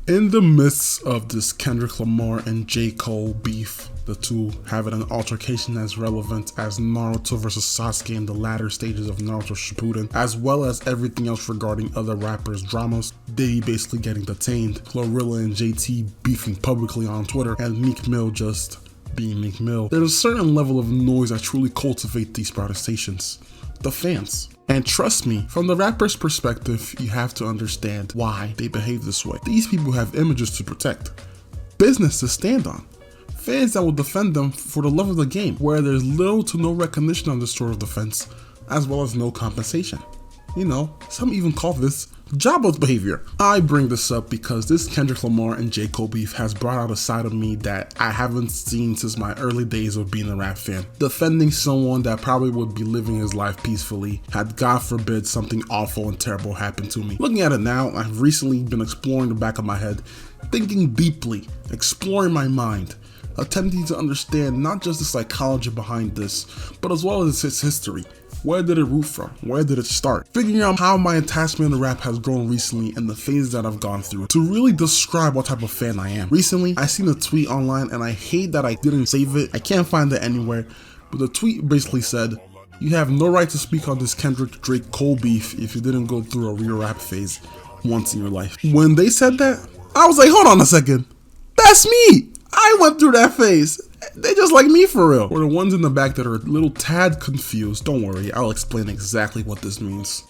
In the midst of this Kendrick Lamar and J. Cole beef, the two having an altercation as relevant as Naruto vs Sasuke in the latter stages of Naruto Shippuden, as well as everything else regarding other rappers' dramas, Diddy basically getting detained, Glorilla and JT beefing publicly on Twitter, and Meek Mill just being Meek Mill. There's a certain level of noise that truly cultivate these protestations. The fans. And trust me, from the rapper's perspective, you have to understand why they behave this way. These people have images to protect, business to stand on, fans that will defend them for the love of the game, where there's little to no recognition on this sort of defense, as well as no compensation. You know, some even call this jobless behavior. I bring this up because this Kendrick Lamar and J. Cole beef has brought out a side of me that I haven't seen since my early days of being a rap fan. Defending someone that probably would be living his life peacefully had, God forbid, something awful and terrible happened to me. Looking at it now, I've recently been exploring the back of my head, thinking deeply, exploring my mind, attempting to understand not just the psychology behind this, but as well as its history. Where did it root from? Where did it start? Figuring out how my attachment to rap has grown recently and the phases that I've gone through to really describe what type of fan I am. Recently, I seen a tweet online and I hate that I didn't save it. I can't find it anywhere, but the tweet basically said, "You have no right to speak on this Kendrick Drake Cole beef if you didn't go through a real rap phase once in your life." When they said that, I was like, hold on a second. That's me! I went through that phase. They just like me for real. For the ones in the back that are a little tad confused, don't worry, I'll explain exactly what this means.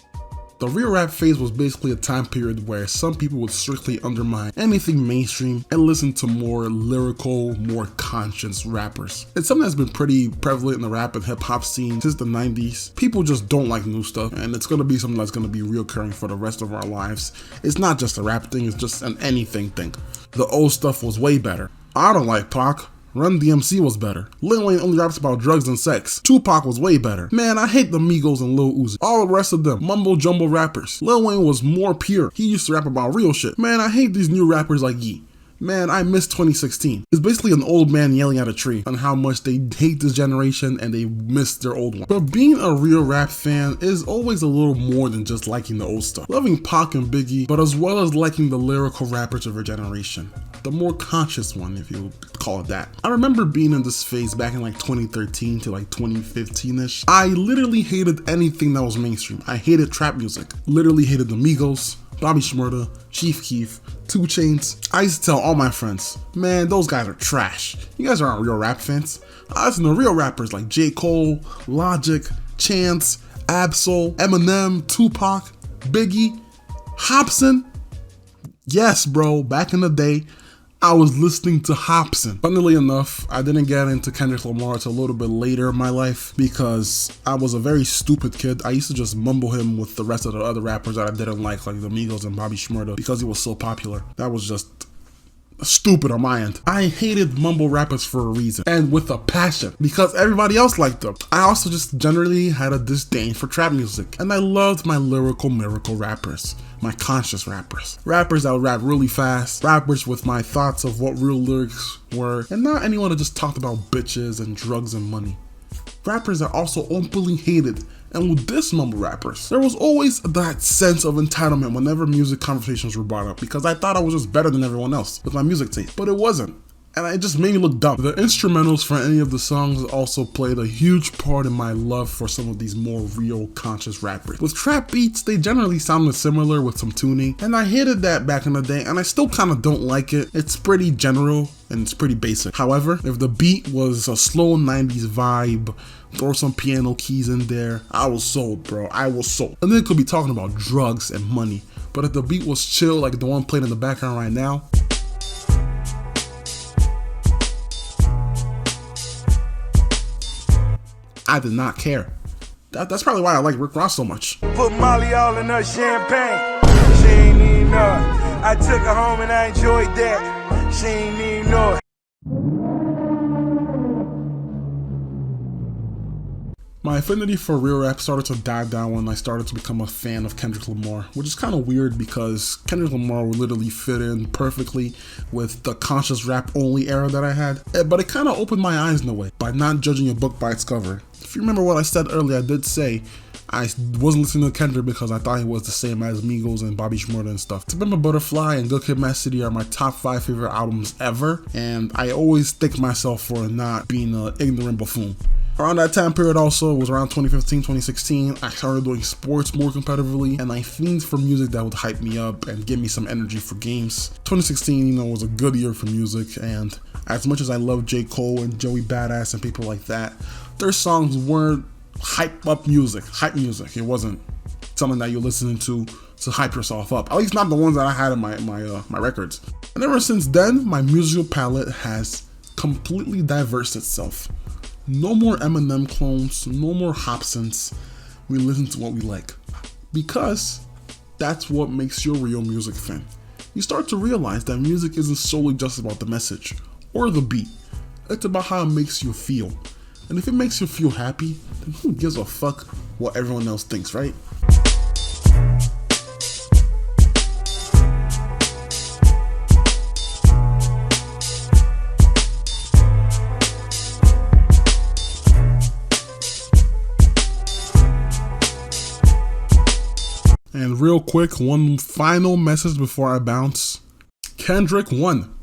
The real rap phase was basically a time period where some people would strictly undermine anything mainstream and listen to more lyrical, more conscious rappers. It's something that's been pretty prevalent in the rap and hip hop scene since the 90s. People just don't like new stuff, and it's gonna be something that's gonna be reoccurring for the rest of our lives. It's not just a rap thing, it's just an anything thing. The old stuff was way better. I don't like Pac. Run DMC was better. Lil Wayne only raps about drugs and sex. Tupac was way better. Man, I hate the Migos and Lil Uzi. All the rest of them, mumbo jumbo rappers. Lil Wayne was more pure. He used to rap about real shit. Man, I hate these new rappers like Ye. Man, I miss 2016. It's basically an old man yelling at a tree on how much they hate this generation and they miss their old one. But being a real rap fan is always a little more than just liking the old stuff. Loving Pac and Biggie, but as well as liking the lyrical rappers of your generation. The more conscious one, if you call it that. I remember being in this phase back in like 2013 to like 2015-ish. I literally hated anything that was mainstream. I hated trap music. Literally hated the Migos, Bobby Shmurda, Chief Keef, 2 Chainz. I used to tell all my friends, man, those guys are trash. You guys aren't real rap fans. I listen to real rappers like J. Cole, Logic, Chance, Absol, Eminem, Tupac, Biggie, Hopsin. Yes, bro, back in the day, I was listening to Hopsin. Funnily enough, I didn't get into Kendrick Lamar until a little bit later in my life because I was a very stupid kid. I used to just mumble him with the rest of the other rappers that I didn't like the Migos and Bobby Shmurda, because he was so popular. That was just stupid on my end. I hated mumble rappers for a reason, and with a passion, because everybody else liked them. I also just generally had a disdain for trap music, and I loved my lyrical miracle rappers, my conscious rappers. Rappers that would rap really fast, rappers with my thoughts of what real lyrics were, and not anyone that just talked about bitches and drugs and money. Rappers that also openly hated and would diss mumble rappers. There was always that sense of entitlement whenever music conversations were brought up, because I thought I was just better than everyone else with my music taste, but it wasn't. And it just made me look dumb. The instrumentals for any of the songs also played a huge part in my love for some of these more real conscious rappers. With trap beats, they generally sounded similar with some tuning, and I hated that back in the day, and I still kind of don't like it. It's pretty general and it's pretty basic. However, if the beat was a slow 90s vibe, throw some piano keys in there, I was sold, bro. I was sold. And then it could be talking about drugs and money, but if the beat was chill like the one playing in the background right now, I did not care. That's probably why I like Rick Ross so much. Put Molly all in her champagne. She ain't even know it. I took her home and I enjoyed that. She ain't even know it. My affinity for real rap started to die down when I started to become a fan of Kendrick Lamar, which is kind of weird because Kendrick Lamar would literally fit in perfectly with the conscious rap only era that I had. But it kind of opened my eyes in a way by not judging a book by its cover. If you remember what I said earlier, I did say I wasn't listening to Kendrick because I thought he was the same as Migos and Bobby Shmurda and stuff. To Remember Butterfly and Good Kid, Mad City are my top 5 favorite albums ever, and I always thank myself for not being an ignorant buffoon. Around that time period also, it was around 2015, 2016, I started doing sports more competitively, and I fiend for music that would hype me up and give me some energy for games. 2016, was a good year for music, and as much as I love J. Cole and Joey Badass and people like that, their songs weren't hype music. It wasn't something that you're listening to hype yourself up. At least not the ones that I had in my records. And ever since then, my musical palette has completely diversed itself. No more Eminem clones, no more Hobsons. We listen to what we like. Because that's what makes you a real music fan. You start to realize that music isn't solely just about the message or the beat. It's about how it makes you feel. And if it makes you feel happy, then who gives a fuck what everyone else thinks, right? And real quick, one final message before I bounce. Kendrick won.